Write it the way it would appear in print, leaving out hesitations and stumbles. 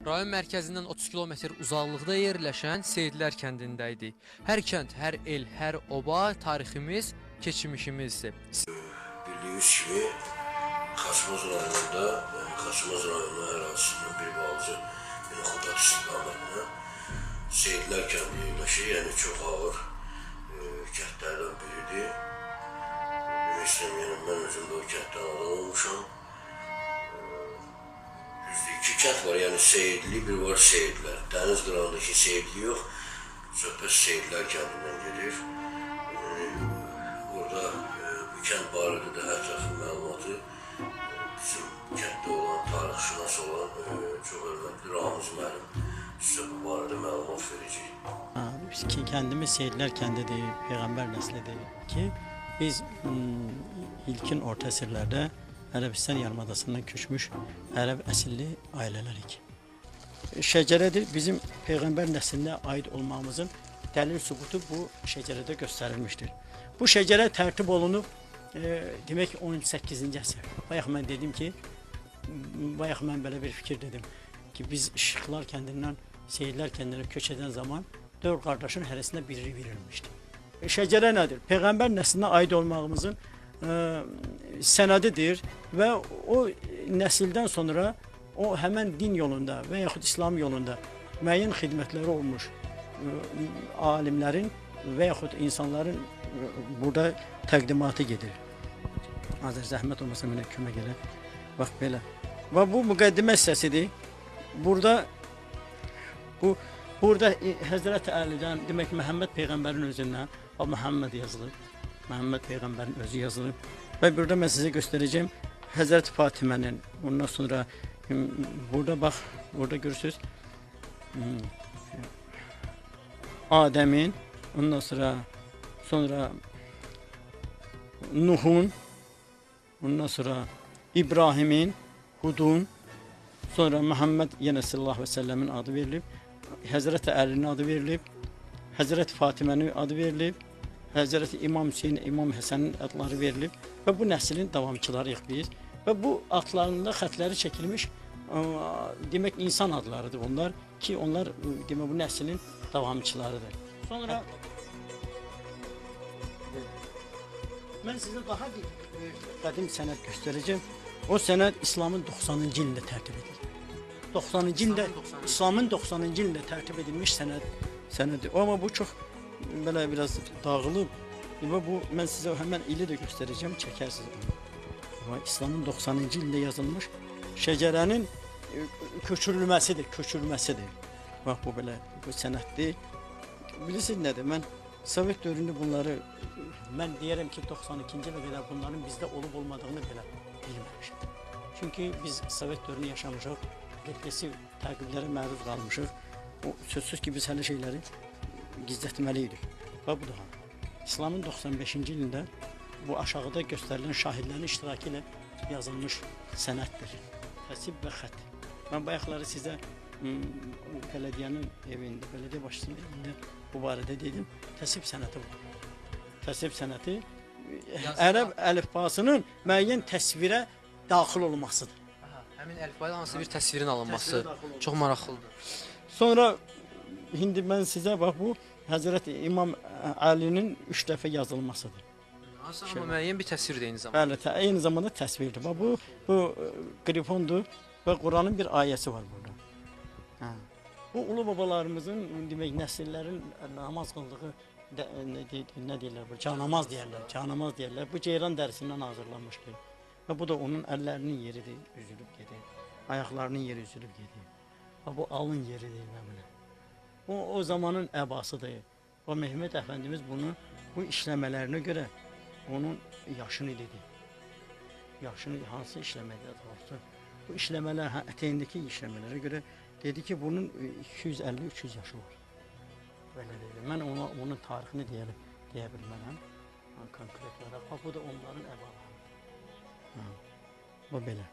Rayon mərkəzindən 30 kilometr uzaqlıqda yerləşən Seyidlər kəndində idik. Hər kənd, hər el, hər oba tariximiz, keçmişimizdir. Bildiyiniz kimi Xaçmaz rayonunda, Xaçmaz rayonu ərazisinin bir balaca Xudat istiqamətində Seyidlər kəndi yerləşir, yəni çox ağır kəndlərdən biridir. Yəni mən özüm də o kənddən adam olmuşam. İki kənd var, yəni Seyidli, bir var Seyidlər. Dəniz qırağındakı Seyidli yox, söhbət Seyidlər kəndindən gedir. Orada bu kənd barədə də ətraflı məlumatı bizim kənddə olan, tarixşünas olan çox hörmətli Ramiz müəllim sizə bu barədə məlumat verəcək. Kəndimiz Seyidlər kəndidir, Peyğəmbər nəslidir ki, biz ilkin orta əsrlərdə Ərəbistan yarımadasından köçmüş Ərəb əsilli ailələrik. Şəcərədir, bizim Peyğəmbər nəslinə aid olmamızın dəlil sübutu bu şəcərədə göstərilmişdir. Bu şəcərə tərtib olunub, demək 18-ci əsr. Bayaq mən dedim ki, bayaq mən belə bir fikir dedim ki, biz Işıqlar kəndindən Seyidlər kəndinə köç edən zaman 4 qardaşın hərəsinə biri verilmişdi. Şəcərə nədir? Peyğəmbər nəslinə aid olmağımızın sənədidir və o nəsildən sonra o həmən din yolunda və yaxud İslam yolunda müəyyən xidmətləri olmuş alimlərin və yaxud insanların burada təqdimatı gedir. Azər zəhmət olmasa mənə kömək elə. Bax belə. Və bu müqəddimə hissəsidir. Burada Həzrət Əlidən, demək Məhəmməd Peyğəmbərin özündən Məhəmməd yazılıb. Məhəmməd Peyğəmbərin özü yazılıb. Və burada mən sizə göstərəcəm Həzrət Fatimənin, ondan sonra burada bax, burada görürsünüz Adəmin, ondan sonra Nuhun, ondan sonra İbrahimin, Hudun, sonra Məhəmməd yenə sallallahu əleyhi və səlləmin adı verilib, Həzrət Əlinin adı verilib, Həzrət Fatimənin adı verilib, Həzrət İmam Hüseyin, İmam Həsənin adları verilib və bu nəslin davamçılarıyıq biz. Və bu adlarında xətləri çəkilmiş, demək insan adlarıdır onlar ki, onlar demək bu nəslin davamçılarıdır. Sonra mən sizə daha bir qədim sənəd göstərəcəm. O sənəd İslamın 90-cı ilində tərtib edilir. 90-cı ildə İslamın 90-cı ilində tərtib edilmiş sənədir. Amma bu çox belə biraz dağılıb və bu mən sizə həmən ili də göstərəcəm, çəkərsiniz onu. İslamın 90-cı ilində yazılmış şəcərənin köçürülməsidir. Bax bu belə bu sənəddir. Bilirsiniz nədir? Mən Sovet dövründə bunları mən deyərəm ki 92-ci ilə qədər bunların bizdə olub olmadığını belə bilməmişəm. Çünki biz Sovet dövrünü yaşamışıq, repressiv təqiblərə məruz qalmışıq. O sözsüz ki biz hələ şeyləri gizlətməliydik. Və bu da İslamın 95-ci ilində bu aşağıda göstərilən şahidlərin iştirakı ilə yazılmış sənəddir. Təsib və xət. Mən bayaqları sizə bələdiyyənin evində, bələdiyyə başçısının evində bu barədə dedim. Təsib sənəti var. Təsib sənəti ərəb əlifbasının müəyyən təsvirə daxil olmasıdır. Həmin əlifbada hansı bir təsvirin alınması çox maraqlıdır. Sonra İndi mən sizə bax bu Həzrət İmam Əlinin 3 dəfə yazılmasıdır. Amma müəyyən bir təsvirdir eyni zamanda. Bəli, eyni zamanda təsvirdir. Bax bu qrifondur və Quranın bir ayəsi var burada. Bu ulu babalarımızın demək nəsillərin namaz qıldığı nə deyirlər bu? Canamaz deyirlər. Bu ceyran dərisindən hazırlanmışdır. Və bu da onun əllərinin yeridir, üzülüb gedir. Ayaqlarının yeri üzülüb gedir. Bu alın yeridir və belə. O zamanın əbasıdır. O Mehmet Əfəndimiz bunu bu işləmələrinə görə onun yaşını dedi. Yaşını hansı işləmədə olsun. Bu işləmələr, ətəyindəki işləmələrə görə dedi ki, bunun 250-300 yaşı var. Belə dedi. Mən onun tarixini deyə bilmərəm. Konkret olaraq. Bu da onların əbalarıdır. Bu belə.